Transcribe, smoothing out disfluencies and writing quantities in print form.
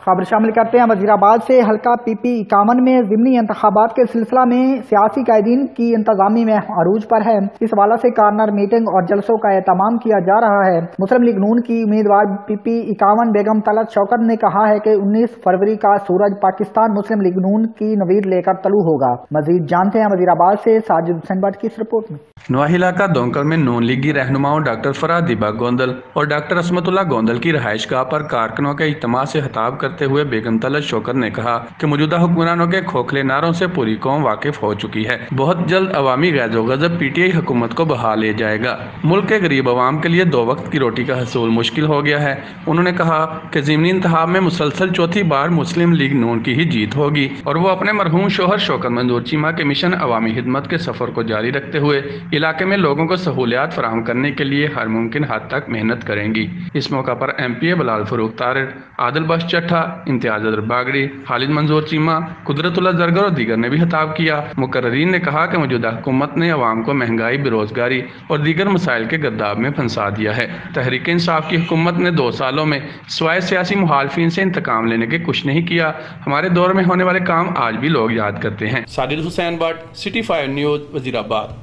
खबर शामिल करते हैं वजीराबाद से। हल्का PP51 में ज़िमनी इंतखाबात के सिलसिला में सियासी कायदीन की इंतजामी में अरूज पर है। इस हवाला से कार्नर मीटिंग और जलसों का एहतमाम किया जा रहा है। मुस्लिम लीग नून की उम्मीदवार PP51 बेगम तलत शौकत ने कहा है कि 19 फरवरी का सूरज पाकिस्तान मुस्लिम लीग नून की नवीर लेकर तलू होगा। मजीद जानते हैं वजीराबाद से साजिद हुसैन भट्ट की इस रिपोर्ट में। नवाही इलाका दोंकर में नून लीगी रहनुमाओं डॉक्टर फराह दिबा गोंदल और डॉक्टर असमतुल्लाह गोंदल की रहायशगाह पर कारकुनों के इज्तिमा से खिताब करते हुए बेगम तलत शौकत ने कहा कि मौजूदा हुक्मरानों के खोखले नारों से पूरी कौम वाकिफ हो चुकी है। बहुत जल्द अवामी गैज़ो गज़ब PTI हुकूमत को बहा ले जाएगा। मुल्क के गरीब अवाम के लिए 2 वक्त की रोटी का हसूल मुश्किल हो गया है। उन्होंने कहा कि ज़िमनी इंतखाब में मुसलसल चौथी बार मुस्लिम लीग नून की ही जीत होगी और वो अपने मरहूम शोहर शौकत मंजूर चीमा के मिशन अवामी खिदमत के सफर को जारी रखते हुए इलाके में लोगों को सहूलियात फराहम करने के लिए हर मुमकिन हद तक मेहनत करेंगी। इस मौका पर MPA बिलाल फरूक तारिर, आदिल बख्श चट्ठा, इम्तियाज अदर बागड़ी, खालिद मंजूर चीमा, कुदरतुल्लाह जरगर और दीगर ने भी खिताब किया। मुकर्रीन ने कहा कि मौजूदा हुकूमत ने अवाम को महंगाई, बेरोजगारी और दीगर मसाइल के गद्दाब में फंसा दिया है। तहरीक इंसाफ की हुकूमत ने 2 सालों में स्वाय सियासी मुखालफिन से इंतकाम लेने के कुछ नहीं किया। हमारे दौर में होने वाले काम आज भी लोग याद करते हैं। Sajid Hussain Bhatt, City 5 news, Wazirabad.